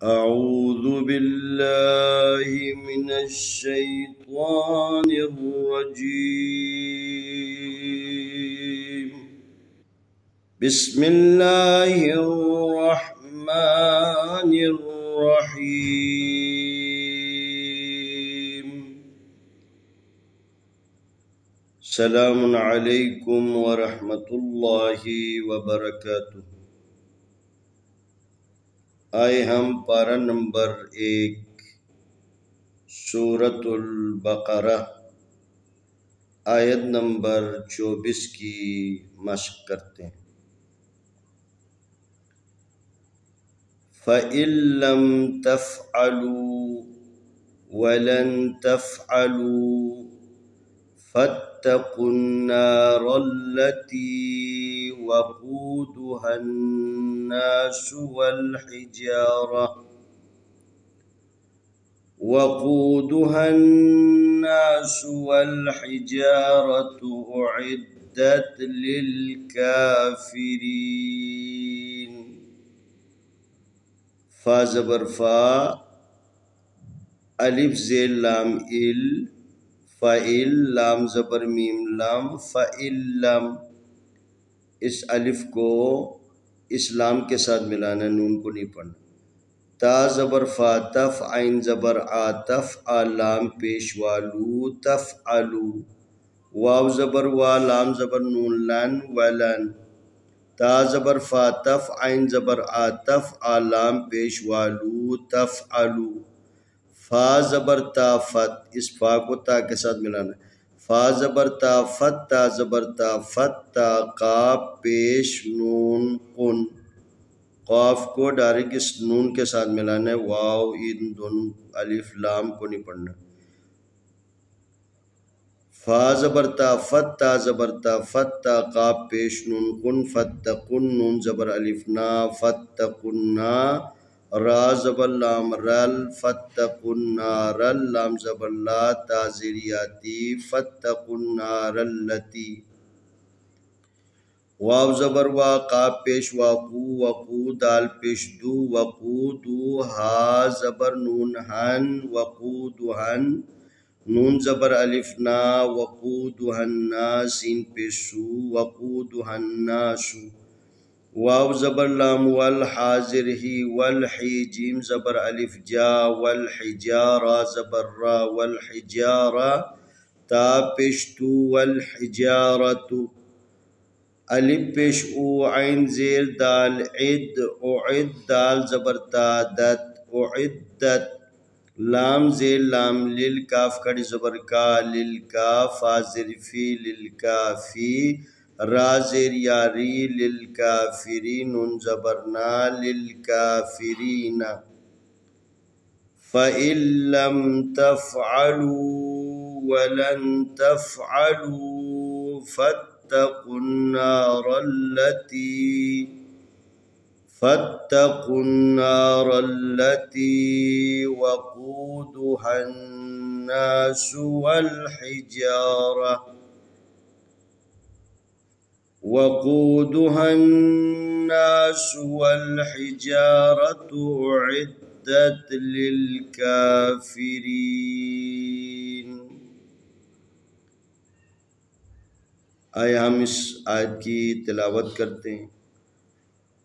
أعوذ بالله من الشيطان الرجيم. بسم الله الرحمن الرحيم. السلام عليكم ورحمة الله وبركاته. आए हम पारा नंबर 1 सूरतुल बकरा आयत नंबर 24 की मशक करते हैं। फ़इल्लम तफ़अलू वलन तफ़अलू फत्तकुन्नारल्लती वक़ूदुहा الناس والحجارة أعدت للكافرين. فا زبر فا अलिफ ज़ेर लाम इल फ़इल लाम ज़बर मीम लाम फ़इल्लम। इस अलिफ को इस्लाम के साथ मिलाना, नून को नहीं पढ़ना। ता ज़बर फ़ा तफ़ आइन ज़बर आतफ़ आलाम पेशवालू तफ़अलू। वाव ज़बर वा लाम ज़बर नून लन वलन। ता ज़बर फ़ा तफ़ आइन ज़बर आतफ़ आलाम पेशवालू तफ़अलू। फ़ा ज़बर ता फ़त, इस फ़ा को ता के साथ मिलाना। फ़ा ज़बर ता फ़त ता ज़बर ता फ़त ता काफ पेश नून कुन। क़ाफ को डायरेक्ट इस नून के साथ मिलाना है, वाव इन दोनों अलिफ लाम को नहीं पढ़ना। फ़ा ज़बर ता फ़त ता ज़बर ता फ़त ता काफ पेश नून कुन फ़त्तकुन नून ज़बर अलिफ ना फ़त्तकुन्ना रा ज़बर लाम रल फ़त्तकुन्नारल लाम ज़बर ला ता ज़ेरियाती फ़त्तकुन्नारल्लती। वाव ज़बर वा काफ पेश वाकू वकू दाल पेश दू वकूदू हा ज़बर नून हन वकूदुहन नून ज़बर अलिफ ना वकूदुहन्ना सीन पेशू वकूदुहन्नासु। वाव ज़बर लाम वल हाजिर ही वल ही जीम ज़बर अलिफ जा वल हिजारा ज़बर रा वल हिजारा ता पेशतू वल हिजारतु। अलिफ पेश ऊ आइन ज़ेर दाल इद उइद दाल ज़बर ता दत उइद्दत लाम ज़ेर लाम लिल काफ कड़ी ज़बर का लिल का फा ज़ेर फी लिल काफी रा ज़ेर यारी लिल काफिरी नून ज़बर ना लिल काफिरीना। फ़इल्लम तफ़अलू वलन तफ़अलू फत्तकुन्नारल्लती वक़ूदुहा الناس والحجارة أعدت للكافرين. आइए हम इस आयत की तिलावत करते हैं।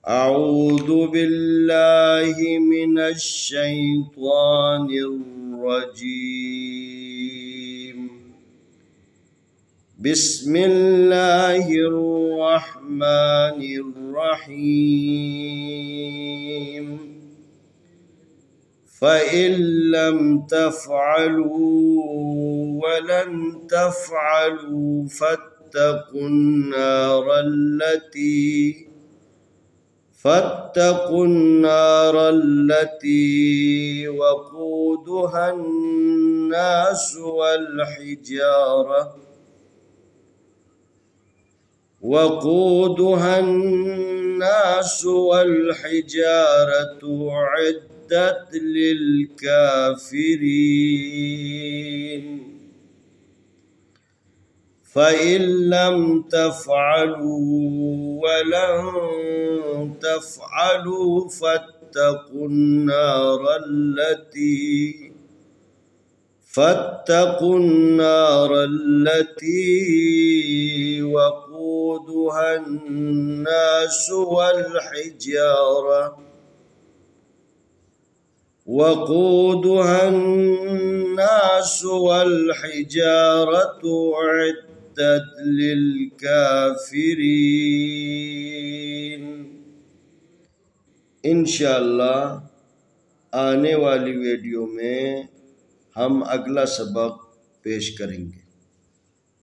अऊज़ु बिल्लाहि मिनश शैतानिर रजीम। बिस्मिल्लाहिर रहमानिर रहीम। फ़इल्लम तफ़अलू वलन तफ़अलू फत्तकुन्नारल्लती वक़ूदुहा الناس والحجارة أعدت للكافرين. فإن لم تفعلوا ولن تفعلوا فاتقوا النار التي وقودها الناس والحجارة أعدت للكافرين. इंशाअल्लाह आने वाली वीडियो में हम अगला सबक पेश करेंगे।